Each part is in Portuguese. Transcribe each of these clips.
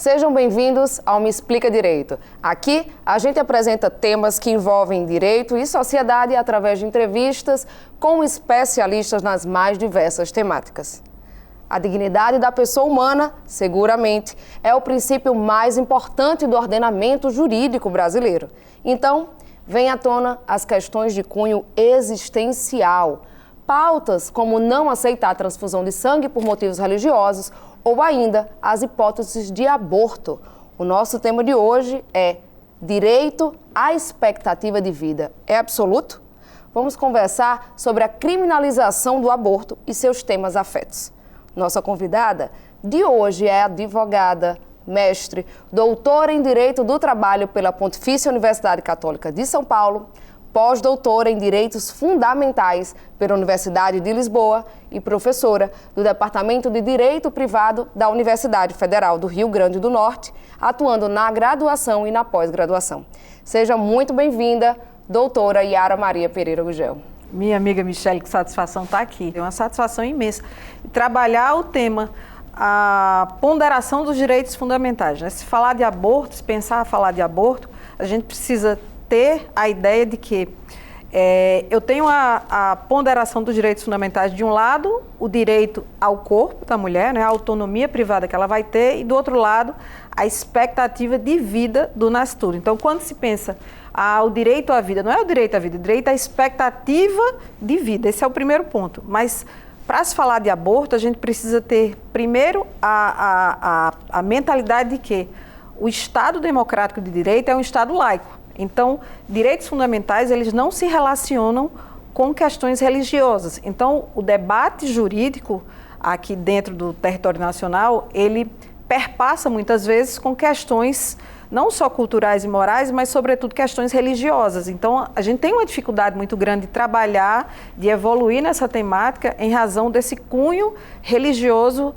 Sejam bem-vindos ao Me Explica Direito. Aqui a gente apresenta temas que envolvem direito e sociedade através de entrevistas com especialistas nas mais diversas temáticas. A dignidade da pessoa humana, seguramente, é o princípio mais importante do ordenamento jurídico brasileiro. Então, vem à tona as questões de cunho existencial. Pautas como não aceitar a transfusão de sangue por motivos religiosos ou ainda as hipóteses de aborto. O nosso tema de hoje é direito à expectativa de vida. É absoluto? Vamos conversar sobre a criminalização do aborto e seus temas afetos. Nossa convidada de hoje é advogada, mestre, doutora em Direito do Trabalho pela Pontifícia Universidade Católica de São Paulo, pós-doutora em Direitos Fundamentais pela Universidade de Lisboa e professora do Departamento de Direito Privado da Universidade Federal do Rio Grande do Norte, atuando na graduação e na pós-graduação. Seja muito bem-vinda, doutora Yara Maria Pereira Gugel. Minha amiga Michele, que satisfação estar aqui. É uma satisfação imensa trabalhar o tema, a ponderação dos direitos fundamentais. Né? Se falar de aborto, se pensar falar de aborto, a gente precisa ter a ideia de que eu tenho a ponderação dos direitos fundamentais, de um lado, o direito ao corpo da mulher, né, a autonomia privada que ela vai ter, e do outro lado, a expectativa de vida do nascituro. Então, quando se pensa o direito à vida, não é o direito à vida, é o direito à expectativa de vida. Esse é o primeiro ponto. Mas, para se falar de aborto, a gente precisa ter, primeiro, a mentalidade de que o Estado democrático de direito é um Estado laico. Então, direitos fundamentais, eles não se relacionam com questões religiosas. Então, o debate jurídico aqui dentro do território nacional, ele perpassa muitas vezes com questões não só culturais e morais, mas sobretudo questões religiosas. Então, a gente tem uma dificuldade muito grande de trabalhar, de evoluir nessa temática em razão desse cunho religioso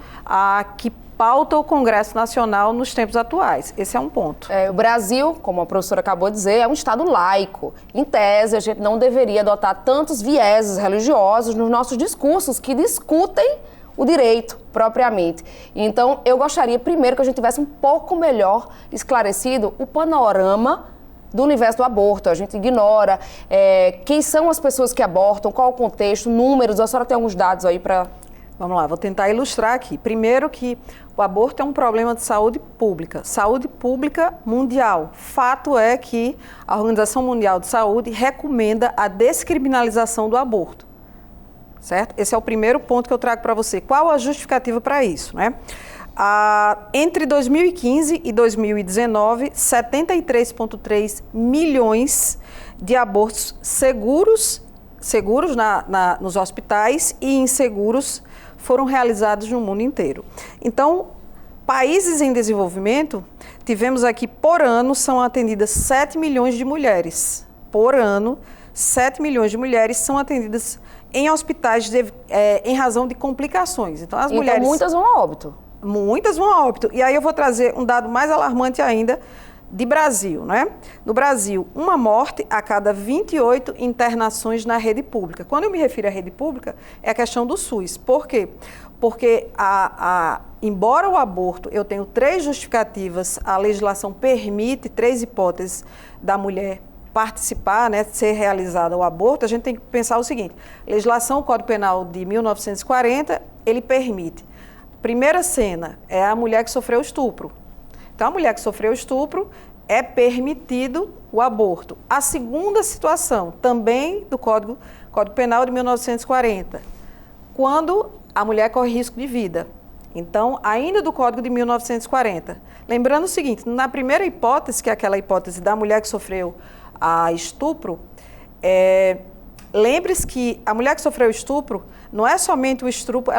que pauta o Congresso Nacional nos tempos atuais. Esse é um ponto. O Brasil, como a professora acabou de dizer, é um Estado laico. Em tese, a gente não deveria adotar tantos vieses religiosos nos nossos discursos que discutem o direito propriamente. Então, eu gostaria primeiro que a gente tivesse um pouco melhor esclarecido o panorama do universo do aborto. A gente ignora quem são as pessoas que abortam, qual o contexto, números. A senhora tem alguns dados aí para... Vamos lá, vou tentar ilustrar aqui. Primeiro que o aborto é um problema de saúde pública mundial. Fato é que a Organização Mundial de Saúde recomenda a descriminalização do aborto, certo? Esse é o primeiro ponto que eu trago para você. Qual a justificativa para isso, né? Entre 2015 e 2019, 73,3 milhões de abortos seguros nos hospitais e inseguros foram realizados no mundo inteiro. Então, países em desenvolvimento, tivemos aqui por ano, são atendidas 7 milhões de mulheres. Por ano, 7 milhões de mulheres são atendidas em hospitais em razão de complicações. Então, muitas vão a óbito. Muitas vão a óbito. E aí eu vou trazer um dado mais alarmante ainda, de Brasil, né? No Brasil, uma morte a cada 28 internações na rede pública. Quando eu me refiro à rede pública, é a questão do SUS. Por quê? Porque, embora o aborto, eu tenho 3 justificativas, a legislação permite 3 hipóteses da mulher participar, né, ser realizado o aborto, a gente tem que pensar o seguinte: legislação, o Código Penal de 1940, ele permite. Primeira cena é a mulher que sofreu estupro. Então, a mulher que sofreu estupro, é permitido o aborto. A segunda situação, também do Código Penal de 1940, quando a mulher corre risco de vida. Então, ainda do Código de 1940. Lembrando o seguinte, na primeira hipótese, que é aquela hipótese da mulher que sofreu estupro, lembre-se que a mulher que sofreu estupro, não é somente o estupro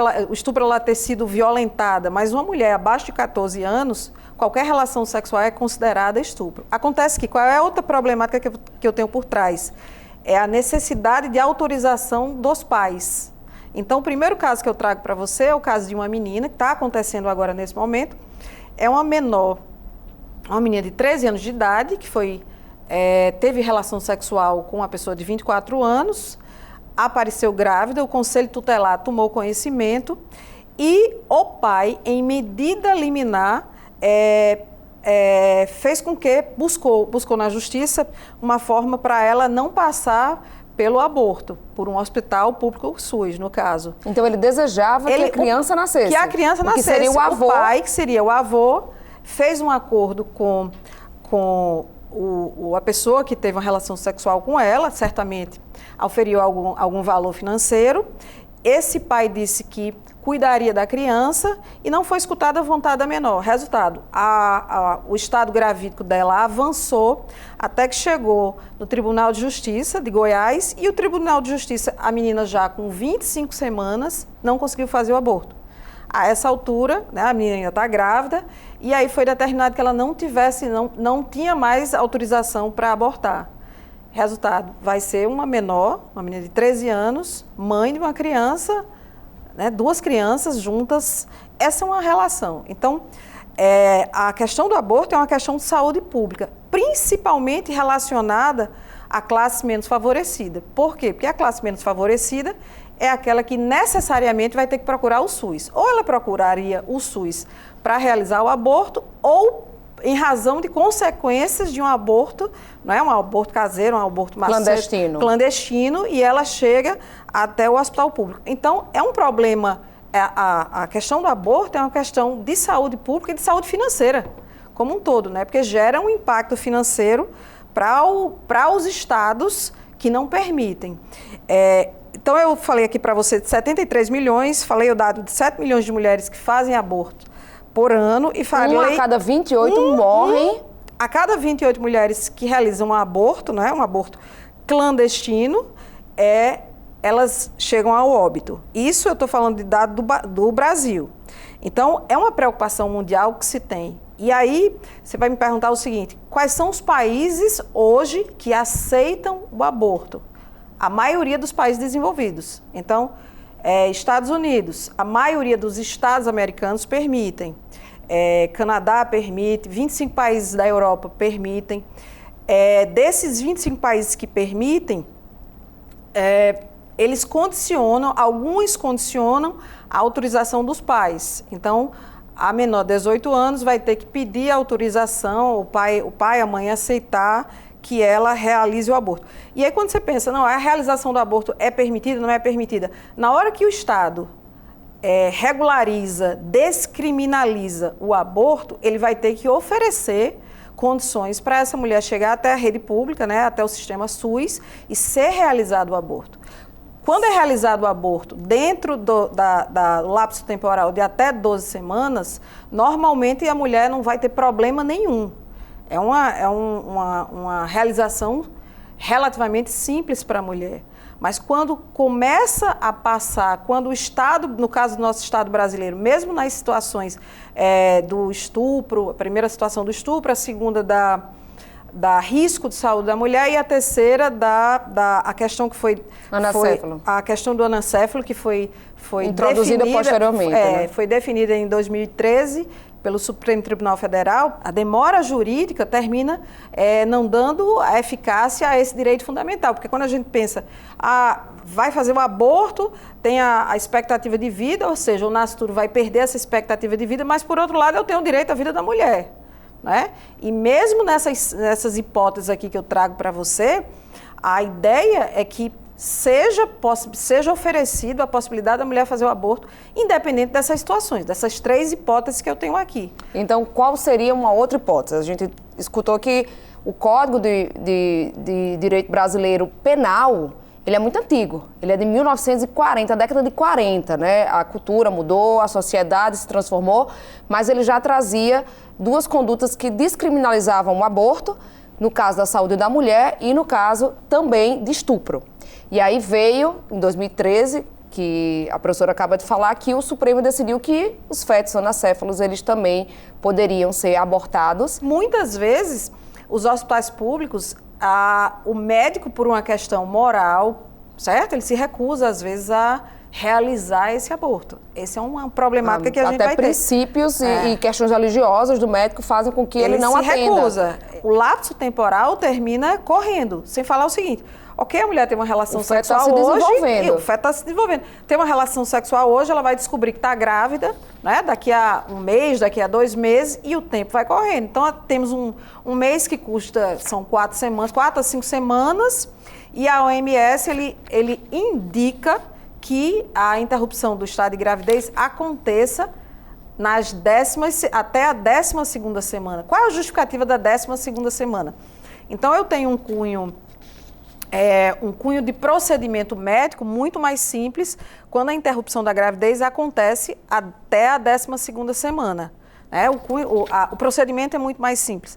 ela ter sido violentada, mas uma mulher abaixo de 14 anos, qualquer relação sexual é considerada estupro. Acontece que, qual é a outra problemática que eu tenho por trás? É a necessidade de autorização dos pais. Então, o primeiro caso que eu trago para você é o caso de uma menina, que está acontecendo agora nesse momento, é uma menina de 13 anos de idade, que teve relação sexual com uma pessoa de 24 anos, apareceu grávida, o Conselho Tutelar tomou conhecimento e o pai, em medida liminar, fez com que buscou na justiça uma forma para ela não passar pelo aborto, por um hospital público SUS, no caso. Então ele desejava que a criança nascesse. Que a criança nascesse. Que seria o avô. O pai, que seria o avô, fez um acordo com a pessoa que teve uma relação sexual com ela, certamente auferiu algum valor financeiro. Esse pai disse que cuidaria da criança e não foi escutada a vontade da menor. Resultado, o estado gravídico dela avançou até que chegou no Tribunal de Justiça de Goiás e o Tribunal de Justiça, a menina já com 25 semanas, não conseguiu fazer o aborto. A essa altura, né, a menina ainda está grávida e aí foi determinado que ela não tinha mais autorização para abortar. Resultado, vai ser uma menor, uma menina de 13 anos, mãe de uma criança, né, duas crianças juntas, essa é uma relação. Então, a questão do aborto é uma questão de saúde pública, principalmente relacionada à classe menos favorecida. Por quê? Porque a classe menos favorecida é aquela que necessariamente vai ter que procurar o SUS. Ou ela procuraria o SUS para realizar o aborto, ou em razão de consequências de um aborto, não é um aborto caseiro, um aborto clandestino, e ela chega até o hospital público. Então, é um problema, a questão do aborto é uma questão de saúde pública e de saúde financeira, como um todo, né? Porque gera um impacto financeiro para os estados que não permitem. Então, eu falei aqui para você de 73 milhões, falei o dado de 7 milhões de mulheres que fazem aborto por ano e falei... a cada 28 morrem. A cada 28 mulheres que realizam um aborto, não é? Um aborto clandestino, elas chegam ao óbito. Isso eu estou falando de dado do Brasil. Então, é uma preocupação mundial que se tem. E aí, você vai me perguntar o seguinte, quais são os países hoje que aceitam o aborto? A maioria dos países desenvolvidos. Então, Estados Unidos, a maioria dos estados americanos permitem. Canadá permite, 25 países da Europa permitem. Desses 25 países que permitem, eles condicionam, alguns condicionam a autorização dos pais. Então, a menor de 18 anos vai ter que pedir autorização, o pai, a mãe aceitar que ela realize o aborto. E aí quando você pensa, não, a realização do aborto é permitida, não é permitida, na hora que o Estado regulariza, descriminaliza o aborto, ele vai ter que oferecer condições para essa mulher chegar até a rede pública, né, até o sistema SUS e ser realizado o aborto. Quando é realizado o aborto dentro do lapso temporal de até 12 semanas, normalmente a mulher não vai ter problema nenhum. É uma realização relativamente simples para a mulher. Mas quando começa a passar, quando o Estado, no caso do nosso Estado brasileiro, mesmo nas situações do estupro, a primeira situação do estupro, a segunda da risco de saúde da mulher e a terceira a questão que foi a questão do anencéfalo, que foi introduzida posteriormente, né? Foi definida em 2013 pelo Supremo Tribunal Federal. A demora jurídica termina não dando a eficácia a esse direito fundamental, porque quando a gente pensa, vai fazer um aborto, tem a expectativa de vida, ou seja, o nascituro vai perder essa expectativa de vida, mas por outro lado eu tenho o direito à vida da mulher. Né? E mesmo nessas hipóteses aqui que eu trago para você, a ideia é que seja oferecido a possibilidade da mulher fazer o aborto, independente dessas situações, dessas 3 hipóteses que eu tenho aqui. Então, qual seria uma outra hipótese? A gente escutou que o Código de Direito Brasileiro Penal, ele é muito antigo, ele é de 1940, década de 40, né? A cultura mudou, a sociedade se transformou, mas ele já trazia 2 condutas que descriminalizavam o aborto, no caso da saúde da mulher e no caso também de estupro. E aí veio, em 2013, que a professora acaba de falar, que o Supremo decidiu que os fetos anacéfalos, eles também poderiam ser abortados. Muitas vezes, os hospitais públicos, o médico, por uma questão moral, certo? Ele se recusa, às vezes, a realizar esse aborto. Essa é uma problemática que a gente vai ter. Até princípios e questões religiosas do médico fazem com que ele não atenda. Ele se recusa. O lapso temporal termina correndo, sem falar o seguinte: ok, a mulher tem uma relação sexual hoje, o feto está se desenvolvendo. Tem uma relação sexual hoje, ela vai descobrir que está grávida, né? Daqui a um mês, daqui a 2 meses, e o tempo vai correndo. Então, temos um mês que são 4 a 5 semanas, e a OMS, ele indica que a interrupção do estado de gravidez aconteça até a 12ª semana. Qual é a justificativa da 12ª semana? Então, eu tenho um cunho de procedimento médico muito mais simples quando a interrupção da gravidez acontece até a 12ª semana. Né? O procedimento é muito mais simples.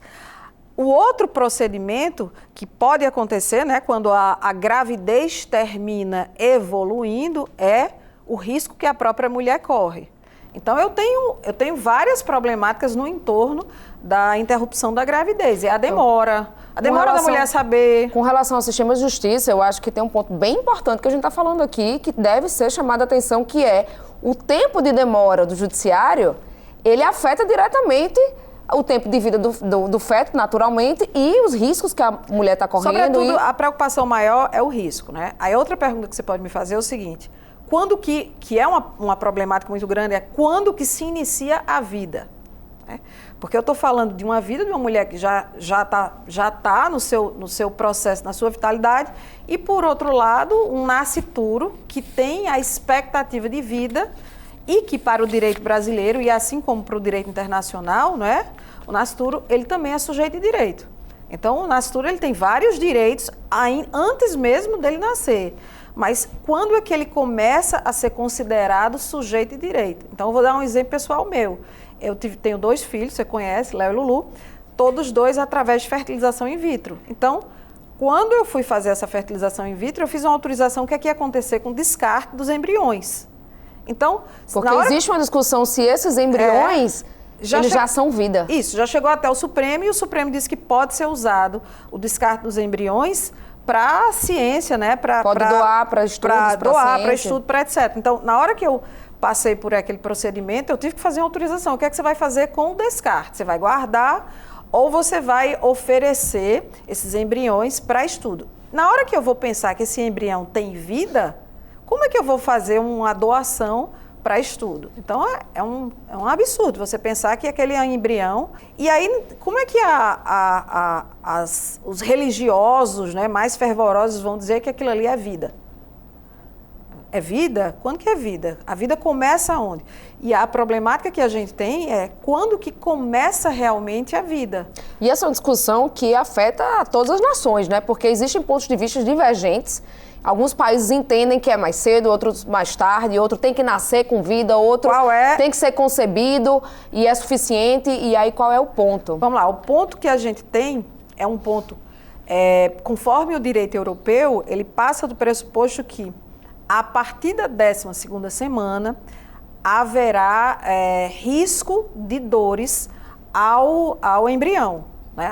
O outro procedimento que pode acontecer, né, quando a gravidez termina evoluindo, é o risco que a própria mulher corre. Então, eu tenho várias problemáticas no entorno da interrupção da gravidez. É a demora da mulher saber. Com relação ao sistema de justiça, eu acho que tem um ponto bem importante que a gente está falando aqui, que deve ser chamado a atenção, que é o tempo de demora do judiciário, ele afeta diretamente o tempo de vida do feto, naturalmente, e os riscos que a mulher está correndo. Sobretudo, a preocupação maior é o risco, né? Aí outra pergunta que você pode me fazer é o seguinte: quando que é uma problemática muito grande, é quando que se inicia a vida? Né? Porque eu estou falando de uma vida de uma mulher que já tá no seu processo, na sua vitalidade, e, por outro lado, um nascituro que tem a expectativa de vida e que, para o direito brasileiro, e assim como para o direito internacional, não é? O nascituro, ele também é sujeito de direito. Então, o nascituro, ele tem vários direitos antes mesmo dele nascer. Mas quando é que ele começa a ser considerado sujeito de direito? Então, eu vou dar um exemplo pessoal meu. Eu tenho 2 filhos, você conhece, Léo e Lulu, todos 2 através de fertilização in vitro. Então, quando eu fui fazer essa fertilização in vitro, eu fiz uma autorização que ia acontecer com o descarte dos embriões. Então, porque existe uma discussão se esses embriões já são vida. Isso, já chegou até o Supremo, e o Supremo disse que pode ser usado o descarte dos embriões para a ciência, né? Pode doar para estudos, para estudo, para etc. Então, na hora que eu passei por aquele procedimento, eu tive que fazer uma autorização. O que é que você vai fazer com o descarte? Você vai guardar ou você vai oferecer esses embriões para estudo? Na hora que eu vou pensar que esse embrião tem vida, como é que eu vou fazer uma doação para estudo? Então, é um absurdo você pensar que aquele embrião... E aí, como é que os religiosos, né, mais fervorosos vão dizer que aquilo ali é vida? É vida? Quando que é vida? A vida começa onde? E a problemática que a gente tem é quando que começa realmente a vida. E essa é uma discussão que afeta a todas as nações, né? Porque existem pontos de vista divergentes. Alguns países entendem que é mais cedo, outros mais tarde, outro tem que nascer com vida, outro tem que ser concebido e é suficiente. E aí, qual é o ponto? Vamos lá, o ponto que a gente tem é um ponto, conforme o direito europeu, ele passa do pressuposto que a partir da 12ª semana haverá risco de dores ao embrião. Né,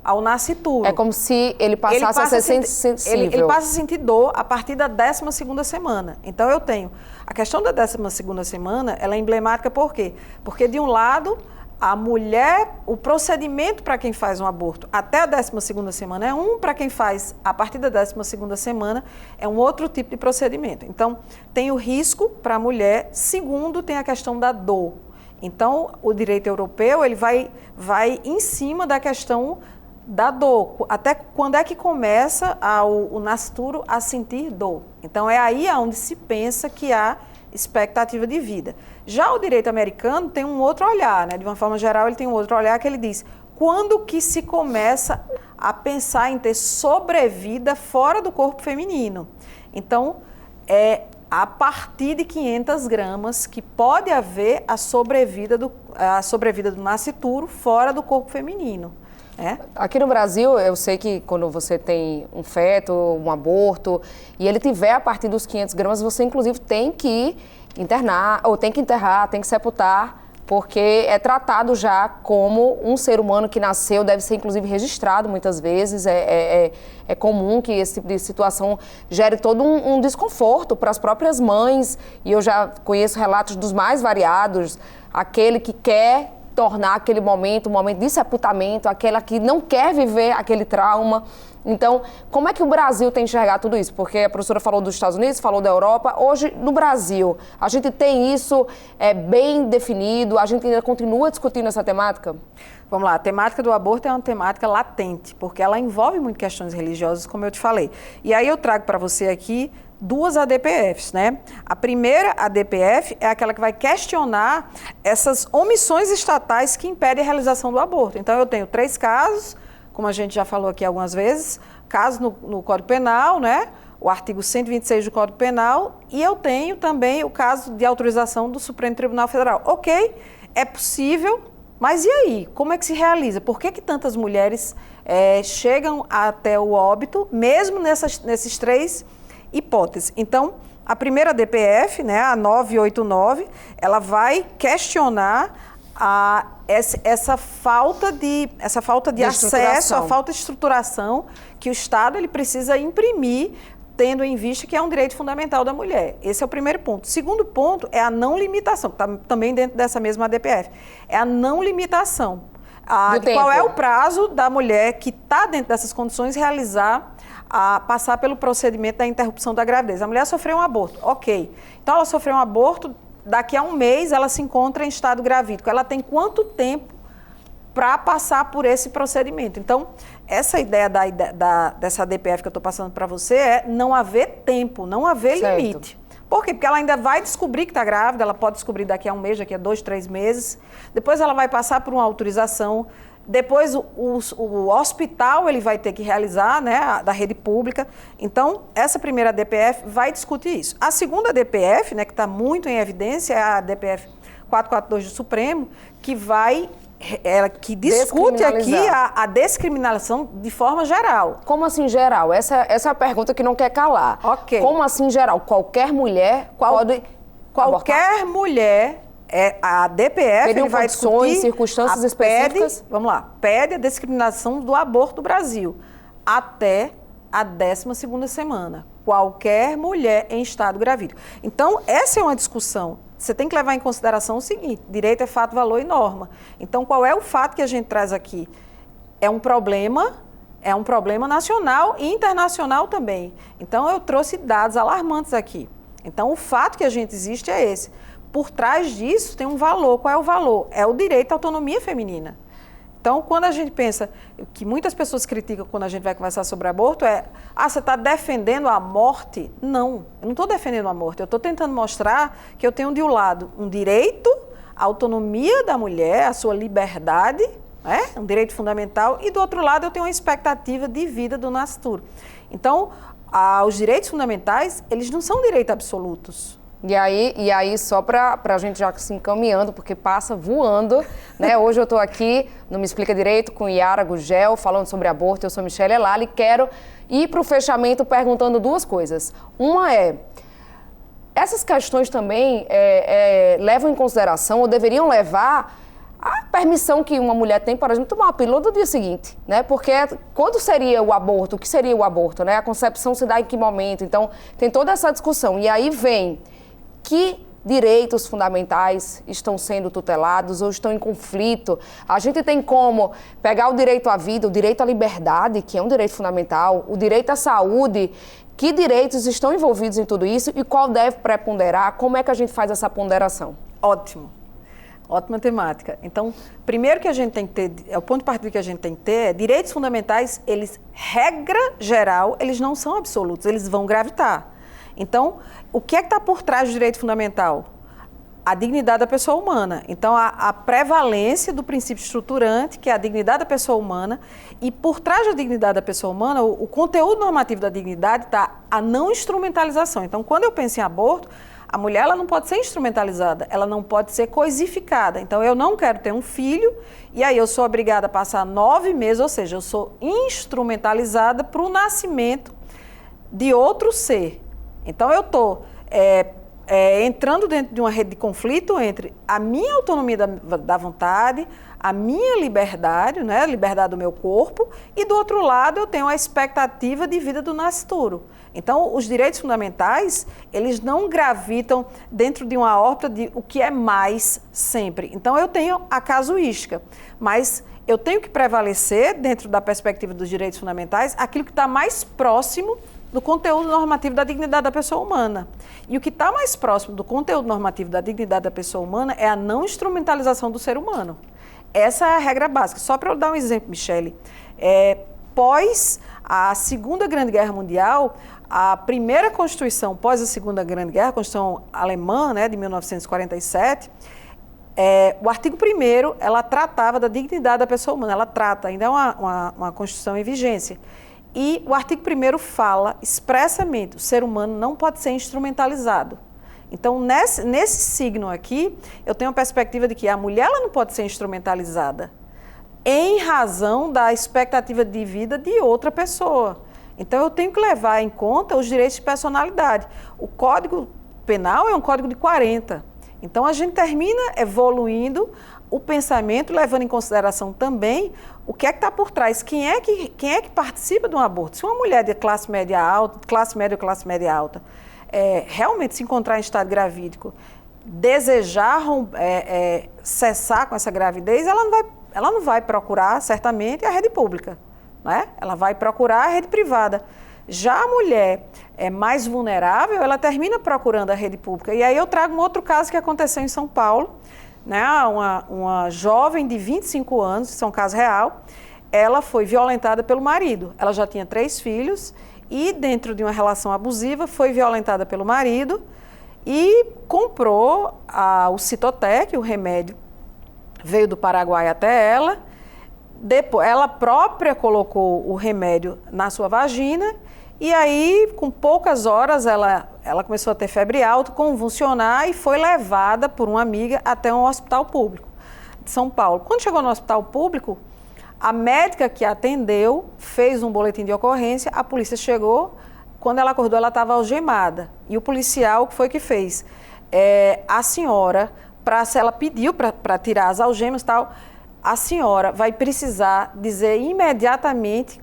ao nascituro. É como se ele passasse a ser sensível. Ele passa a sentir dor a partir da 12ª semana. Então, eu tenho... A questão da 12ª semana, ela é emblemática por quê? Porque, de um lado, a mulher, o procedimento para quem faz um aborto até a 12ª semana é para quem faz a partir da 12ª semana é um outro tipo de procedimento. Então, tem o risco para a mulher. Segundo, tem a questão da dor. Então, o direito europeu, ele vai em cima da questão da dor. Até quando é que começa o nascituro a sentir dor? Então, é aí onde se pensa que há expectativa de vida. Já o direito americano tem um outro olhar, né? De uma forma geral, ele tem um outro olhar que ele diz: quando que se começa a pensar em ter sobrevida fora do corpo feminino? Então, a partir de 500 gramas que pode haver a sobrevida do nascituro fora do corpo feminino. Aqui no Brasil, eu sei que quando você tem um feto, um aborto, e ele tiver a partir dos 500 gramas, você inclusive tem que internar, ou tem que enterrar, tem que sepultar porque é tratado já como um ser humano que nasceu, deve ser inclusive registrado muitas vezes, é comum que esse tipo de situação gere todo um desconforto para as próprias mães, e eu já conheço relatos dos mais variados, aquele que quer tornar aquele momento um momento de sepultamento, aquela que não quer viver aquele trauma. Então, como é que o Brasil tem enxergado tudo isso? Porque a professora falou dos Estados Unidos, falou da Europa. Hoje, no Brasil, a gente tem isso bem definido? A gente ainda continua discutindo essa temática? Vamos lá, a temática do aborto é uma temática latente, porque ela envolve muito questões religiosas, como eu te falei. E aí eu trago para você aqui duas ADPFs, né? A primeira ADPF é aquela que vai questionar essas omissões estatais que impedem a realização do aborto. Então, eu tenho 3 casos, como a gente já falou aqui algumas vezes, caso no Código Penal, né? O artigo 126 do Código Penal, e eu tenho também o caso de autorização do Supremo Tribunal Federal. Ok, é possível, mas e aí? Como é que se realiza? Por que tantas mulheres chegam até o óbito, mesmo nesses 3 hipóteses? Então, a primeira DPF, né, a 989, ela vai questionar essa falta de acesso, a falta de estruturação que o Estado ele precisa imprimir, tendo em vista que é um direito fundamental da mulher. Esse é o primeiro ponto. Segundo ponto é a não limitação, que está também dentro dessa mesma ADPF. É a não limitação. Qual é o prazo da mulher que está dentro dessas condições realizar, passar pelo procedimento da interrupção da gravidez? A mulher sofreu um aborto, ok. Então, ela sofreu um aborto, daqui a um mês ela se encontra em estado gravídico. Ela tem quanto tempo para passar por esse procedimento? Então, essa ideia dessa ADPF que eu estou passando para você é não haver tempo, não haver limite. Por quê? Porque ela ainda vai descobrir que está grávida, ela pode descobrir daqui a um mês, daqui a 2, 3 meses. Depois ela vai passar por uma autorização. Depois o hospital ele vai ter que realizar, né, da rede pública. Então, essa primeira DPF vai discutir isso. A segunda DPF, né, que está muito em evidência, é a DPF 442 do Supremo, que discute aqui a descriminalização de forma geral. Como assim geral? Essa é a pergunta que não quer calar. Ok. Como assim geral? Qualquer mulher pode Qualquer abortar? Mulher... a DPF ele vai discutir circunstâncias específicas? Vamos lá, pede a descriminalização do aborto no Brasil até a 12ª semana. Qualquer mulher em estado gravídico. Então, essa é uma discussão. Você tem que levar em consideração o seguinte: direito é fato, valor e norma. Então, qual é o fato que a gente traz aqui? É um problema nacional e internacional também. Então, eu trouxe dados alarmantes aqui. Então, o fato que a gente existe é esse. Por trás disso tem um valor. Qual é o valor? É o direito à autonomia feminina. Então, quando a gente pensa, que muitas pessoas criticam quando a gente vai conversar sobre aborto, você está defendendo a morte? Não, eu não estou defendendo a morte. Eu estou tentando mostrar que eu tenho de um lado um direito à autonomia da mulher, à sua liberdade, um direito fundamental, e do outro lado eu tenho uma expectativa de vida do nascituro. Então, os direitos fundamentais, eles não são direitos absolutos. E aí só para a gente já se encaminhando, porque passa voando, né? Hoje eu estou aqui no Me Explica Direito com Yara Gugel, falando sobre aborto. Eu sou Michelle Elali e quero ir para o fechamento perguntando 2 coisas. Uma essas questões também levam em consideração, ou deveriam levar, a permissão que uma mulher tem, por exemplo, tomar uma pílula do dia seguinte, né? Porque quando seria o aborto? O que seria o aborto, né? A concepção se dá em que momento? Então, tem toda essa discussão. E aí vem... Que direitos fundamentais estão sendo tutelados ou estão em conflito? A gente tem como pegar o direito à vida, o direito à liberdade, que é um direito fundamental, o direito à saúde. Que direitos estão envolvidos em tudo isso e qual deve preponderar? Como é que a gente faz essa ponderação? Ótimo. Ótima temática. Então, primeiro que a gente tem que ter, o ponto de partida que a gente tem que ter direitos fundamentais, eles, regra geral, eles não são absolutos, eles vão gravitar. Então, o que é que está por trás do direito fundamental? A dignidade da pessoa humana. Então, a prevalência do princípio estruturante, que é a dignidade da pessoa humana, e por trás da dignidade da pessoa humana, o conteúdo normativo da dignidade está a não instrumentalização. Então, quando eu penso em aborto, a mulher ela não pode ser instrumentalizada, ela não pode ser coisificada. Então, eu não quero ter um filho, e aí eu sou obrigada a passar 9 meses, ou seja, eu sou instrumentalizada para o nascimento de outro ser. Então, eu estou entrando dentro de uma rede de conflito entre a minha autonomia da vontade, a minha liberdade, né, a liberdade do meu corpo, e do outro lado eu tenho a expectativa de vida do nascituro. Então, os direitos fundamentais, eles não gravitam dentro de uma órbita de o que é mais sempre. Então, eu tenho a casuística, mas eu tenho que prevalecer, dentro da perspectiva dos direitos fundamentais, aquilo que está mais próximo do conteúdo normativo da dignidade da pessoa humana. E o que está mais próximo do conteúdo normativo da dignidade da pessoa humana é a não instrumentalização do ser humano. Essa é a regra básica. Só para eu dar um exemplo, Michele, pós a Segunda Grande Guerra Mundial, a primeira Constituição pós a Segunda Grande Guerra, a Constituição alemã, né, de 1947, o artigo 1º, ela tratava da dignidade da pessoa humana, ela trata, ainda é uma Constituição em vigência. E o artigo 1º fala expressamente, o ser humano não pode ser instrumentalizado. Então, nesse signo aqui, eu tenho a perspectiva de que a mulher ela não pode ser instrumentalizada em razão da expectativa de vida de outra pessoa. Então, eu tenho que levar em conta os direitos de personalidade. O Código Penal é um código de 40. Então, a gente termina evoluindo o pensamento, levando em consideração também o que é que está por trás. Quem é que participa de um aborto? Se uma mulher de classe média alta, classe média ou classe média alta, realmente se encontrar em estado gravídico, desejar cessar com essa gravidez, ela não vai procurar, certamente, a rede pública, né? Ela vai procurar a rede privada. Já a mulher mais vulnerável, ela termina procurando a rede pública. E aí eu trago um outro caso que aconteceu em São Paulo, né? Uma jovem de 25 anos, isso é um caso real, ela foi violentada pelo marido. Ela já tinha 3 filhos e, dentro de uma relação abusiva, foi violentada pelo marido e comprou o Citotec, o remédio, veio do Paraguai até ela. Depois, ela própria colocou o remédio na sua vagina e aí, com poucas horas, ela começou a ter febre alta, convulsionar e foi levada por uma amiga até um hospital público de São Paulo. Quando chegou no hospital público, a médica que a atendeu fez um boletim de ocorrência, a polícia chegou, quando ela acordou ela estava algemada. E o policial, o que foi que fez? A senhora, ela pediu para tirar as algemas e tal, a senhora vai precisar dizer imediatamente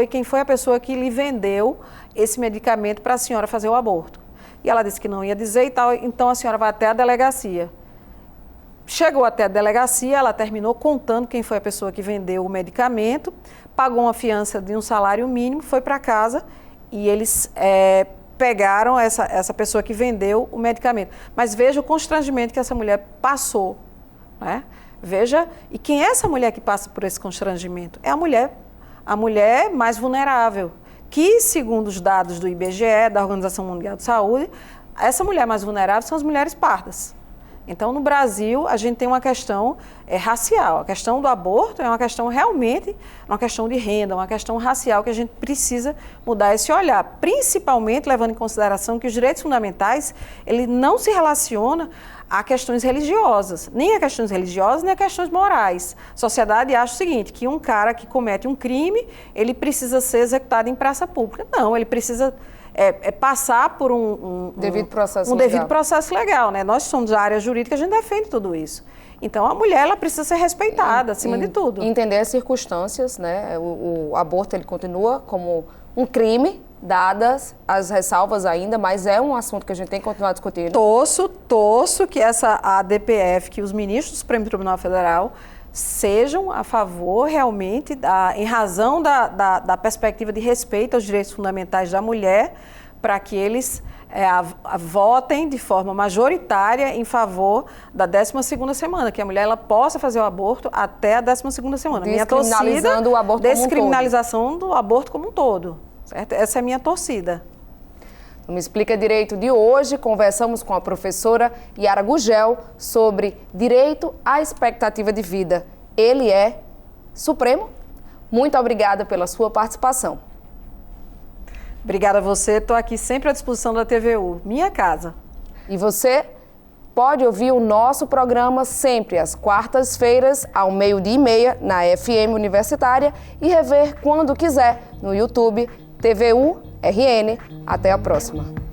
quem foi a pessoa que lhe vendeu esse medicamento para a senhora fazer o aborto. E ela disse que não ia dizer e tal, então a senhora vai até a delegacia. Chegou até a delegacia, ela terminou contando quem foi a pessoa que vendeu o medicamento, pagou uma fiança de um salário mínimo, foi para casa e eles pegaram essa pessoa que vendeu o medicamento. Mas veja o constrangimento que essa mulher passou, né? Veja, e quem é essa mulher que passa por esse constrangimento? É a mulher mais vulnerável, que, segundo os dados do IBGE, da Organização Mundial de Saúde, essa mulher mais vulnerável são as mulheres pardas. Então, no Brasil, a gente tem uma questão racial. A questão do aborto é uma questão realmente, uma questão de renda, uma questão racial que a gente precisa mudar esse olhar, principalmente levando em consideração que os direitos fundamentais, ele não se relaciona a questões religiosas, nem a questões religiosas, nem a questões morais. A sociedade acha o seguinte, que um cara que comete um crime, ele precisa ser executado em praça pública. Não, ele precisa passar por um devido processo legal, né? Nós somos da área jurídica, a gente defende tudo isso. Então, a mulher ela precisa ser respeitada, acima de tudo. Entender as circunstâncias, né? O aborto ele continua como um crime, dadas as ressalvas ainda, mas é um assunto que a gente tem que continuar discutindo. Torço que a DPF, que os ministros do Supremo Tribunal Federal sejam a favor realmente, em razão da perspectiva de respeito aos direitos fundamentais da mulher, para que eles votem de forma majoritária em favor da 12ª semana, que a mulher ela possa fazer o aborto até a 12ª semana. Descriminalizando o aborto como um todo. Descriminalização do aborto como um todo. Certo? Essa é a minha torcida. No Me Explica Direito de hoje, conversamos com a professora Yara Gugel sobre direito à expectativa de vida. Ele é supremo? Muito obrigada pela sua participação. Obrigada a você, estou aqui sempre à disposição da TVU, minha casa. E você pode ouvir o nosso programa sempre às quartas-feiras, ao 12h30, na FM Universitária e rever quando quiser no YouTube TVU RN. Até a próxima.